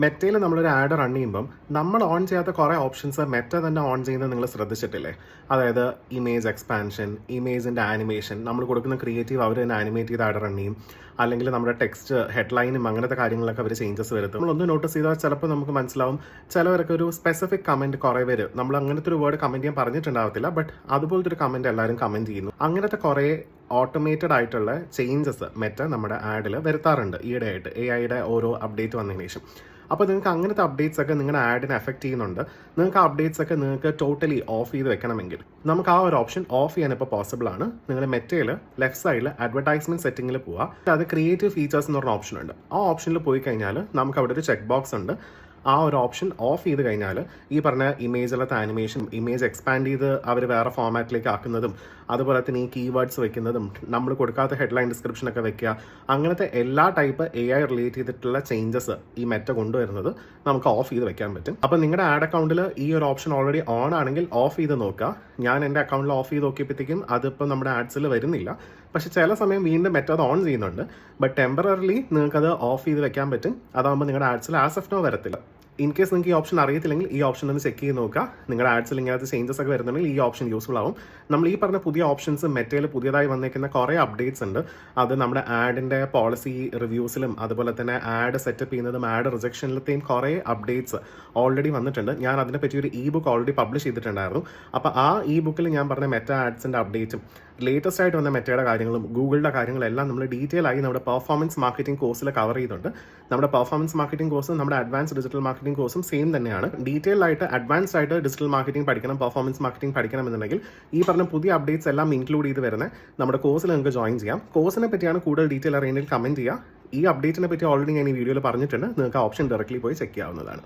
മെറ്റയിൽ നമ്മളൊരു add run ചെയ്യുമ്പം നമ്മൾ ഓൺ ചെയ്യാത്ത കുറേ ഓപ്ഷൻസ് മെറ്റ തന്നെ ഓൺ ചെയ്യുന്നത് നിങ്ങൾ ശ്രദ്ധിച്ചിട്ടില്ലേ? അതായത് ഇമേജ് എക്സ്പാൻഷൻ, ഇമേജിൻ്റെ ആനിമേഷൻ, നമ്മൾ കൊടുക്കുന്ന ക്രിയേറ്റീവ് അവർ തന്നെ ആനിമേറ്റ് ചെയ്ത് ആഡ് റൺ ചെയ്യും. അല്ലെങ്കിൽ നമ്മുടെ ടെക്സ്റ്റ് ഹെഡ്ലൈനും അങ്ങനത്തെ കാര്യങ്ങളൊക്കെ അവർ ചേഞ്ചസ് വരുത്തും. നമ്മളൊന്ന് നോട്ടീസ് ചെയ്താൽ ചിലപ്പോൾ നമുക്ക് മനസ്സിലാവും, ചിലവരൊക്കെ ഒരു സ്പെസിഫിക് കമൻറ്റ് കുറേ പേര് നമ്മൾ അങ്ങനത്തെ ഒരു വേർഡ് കമൻറ്റ് ചെയ്യാൻ പറഞ്ഞിട്ടുണ്ടാവത്തില്ല, ബട്ട് അതുപോലത്തെ ഒരു കമൻറ്റ് എല്ലാവരും കമൻറ്റ് ചെയ്യുന്നു. അങ്ങനത്തെ കുറേ ഓട്ടോമേറ്റഡ് ആയിട്ടുള്ള ചേഞ്ചസ് മെറ്റ നമ്മുടെ ആഡിൽ വരുത്താറുണ്ട് ഈയിടെയായിട്ട്, AI-യുടെ ഓരോ അപ്ഡേറ്റ് വന്നതിന് ശേഷം. അപ്പോൾ നിങ്ങൾക്ക് അങ്ങനത്തെ അപ്ഡേറ്റ്സ് ഒക്കെ നിങ്ങളുടെ ആഡിനെ എഫക്ട് ചെയ്യുന്നുണ്ട്. നിങ്ങൾക്ക് ആ അപ്ഡേറ്റ്സ് ഒക്കെ നിങ്ങൾക്ക് ടോട്ടലി ഓഫ് ചെയ്ത് വെക്കണമെങ്കിൽ നമുക്ക് ആ ഒരു ഓപ്ഷൻ ഓഫ് ചെയ്യാൻ ഇപ്പോൾ പോസിബിൾ ആണ്. നിങ്ങൾ മെറ്റയിൽ ലെഫ്റ്റ് സൈഡിൽ അഡ്വർടൈസ്മെന്റ് സെറ്റിംഗിൽ പോവുക. അത് ക്രിയേറ്റീവ് ഫീച്ചേഴ്സ് എന്ന് പറഞ്ഞ ഓപ്ഷൻ ഉണ്ട്. ആ ഓപ്ഷനിൽ പോയി കഴിഞ്ഞാൽ നമുക്ക് അവിടെ ഒരു ചെക്ക് ബോക്സ് ഉണ്ട്. ആ ഒരു ഓപ്ഷൻ ഓഫ് ചെയ്ത് കഴിഞ്ഞാൽ ഈ പറഞ്ഞ ഇമേജിലത്തെ ആനിമേഷൻ, ഇമേജ് എക്സ്പാൻഡ് ചെയ്ത് അവർ വേറെ ഫോമാറ്റിലേക്ക് ആക്കുന്നതും, അതുപോലെ തന്നെ ഈ കീവേഡ്സ് വെക്കുന്നതും, നമ്മൾ കൊടുക്കാത്ത ഹെഡ്ലൈൻ ഡിസ്ക്രിപ്ഷനൊക്കെ വെക്കുക, അങ്ങനത്തെ എല്ലാ ടൈപ്പ് AI റിലേറ്റ് ചെയ്തിട്ടുള്ള ചേഞ്ചസ് ഈ മെറ്റ കൊണ്ടുവരുന്നത് നമുക്ക് ഓഫ് ചെയ്ത് വെക്കാൻ പറ്റും. അപ്പോൾ നിങ്ങളുടെ ആഡ് അക്കൗണ്ടിൽ ഈ ഒരു ഓപ്ഷൻ ഓൾറെഡി ഓൺ ആണെങ്കിൽ ഓഫ് ചെയ്ത് നോക്കുക. ഞാൻ എൻ്റെ അക്കൗണ്ടിൽ ഓഫ് ചെയ്ത് നോക്കിയപ്പോഴത്തേക്കും അതിപ്പോൾ നമ്മുടെ ആഡ്സിൽ വരുന്നില്ല. പക്ഷെ ചില സമയം വീണ്ടും മെറ്റ അത് ഓൺ ചെയ്യുന്നുണ്ട്. ബട്ട് ടെമ്പററിലി നിങ്ങൾക്കത് ഓഫ് ചെയ്ത് വെക്കാൻ പറ്റും. അതാകുമ്പോൾ നിങ്ങളുടെ ആഡ്സിൽ ആസ് ഓഫ് നോ വരത്തില്ല. ഇൻ കേസ് നിങ്ങൾക്ക് ഈ ഓപ്ഷൻ അറിയത്തില്ലെങ്കിൽ ഈ ഓപ്ഷൻ ഒന്ന് ചെക്ക് ചെയ്ത് നോക്കുക. നിങ്ങളുടെ ആഡ്സിൽ ഇങ്ങനത്തെ ചേഞ്ചസ് ഒക്കെ വരുന്നുണ്ടെങ്കിൽ ഈ ഓപ്ഷൻ യൂസ്ഫുൾ ആവും. നമ്മൾ ഈ പറഞ്ഞ പുതിയ ഓപ്ഷൻസ് മെറ്റയിൽ പുതിയതായി വന്നേക്കുന്ന കുറേ അപ്ഡേറ്റ്സ് ഉണ്ട്. അത് നമ്മുടെ ആഡിൻ്റെ പോളിസി റിവ്യൂസിലും അതുപോലെ തന്നെ ആഡ് സെറ്റപ്പ് ചെയ്യുന്നതും ആഡ് റിജക്ഷനിലത്തെയും കുറേ അപ്ഡേറ്റ്സ് ഓൾറെഡി വന്നിട്ടുണ്ട്. ഞാൻ അതിനെപ്പറ്റി ഒരു ബുക്ക് ഓൾറെഡി പബ്ലിഷ് ചെയ്തിട്ടുണ്ടായിരുന്നു. അപ്പോൾ ആ ബുക്കിൽ ഞാൻ പറഞ്ഞ മെറ്റ ആഡ്സിൻ്റെ അപ്ഡേറ്റും ലേറ്റസ്റ്റ് ആയിട്ട് വന്ന മെറ്റയുടെ കാര്യങ്ങളും ഗൂഗിളിൻ്റെ കാര്യങ്ങളെല്ലാം നമ്മൾ ഡീറ്റെയിൽ ആയി നമ്മുടെ പെർഫോമൻസ് മാർക്കറ്റിംഗ് കോഴ്സിൽ കവർ ചെയ്തിട്ടുണ്ട്. നമ്മുടെ പെർഫോമൻസ് മാർക്കറ്റിംഗ് കോഴ്സും നമ്മുടെ അഡ്വാൻസ് ഡിജിറ്റൽ മാർക്കറ്റിംഗ് കോഴ്സും സെയിം തന്നെയാണ്. ഡീറ്റെയിൽ ആയിട്ട് അഡ്വാൻസ്ഡ് ആയിട്ട് ഡിജിറ്റൽ മാർക്കറ്റിംഗ് പഠിക്കണം, പെർഫോമൻസ് മാർക്കറ്റിംഗ് പഠിക്കണം എന്നുണ്ടെങ്കിൽ ഈ പറഞ്ഞ പുതിയ അപ്ഡേറ്റ്സ് എല്ലാം ഇൻക്ലൂഡ് ചെയ്ത് വരുന്ന നമ്മുടെ കോഴ്സിൽ നിങ്ങൾക്ക് ജോയിൻ ചെയ്യാം. കോഴ്സിനെ പറ്റിയാണ് കൂടുതൽ ഡീറ്റെയിൽ അറിയണമെങ്കിൽ കമൻറ്റ് ചെയ്യുക. ഈ അപ്ഡേറ്റിനെ പറ്റി ഓൾറെഡി ഞാൻ ഈ വീഡിയോയിൽ പറഞ്ഞിട്ടുണ്ട്. നിങ്ങൾക്ക് ആ ഓപ്ഷൻ ഡയറക്റ്റ്ലി പോയി ചെക്ക് ചെയ്യാവുന്നതാണ്.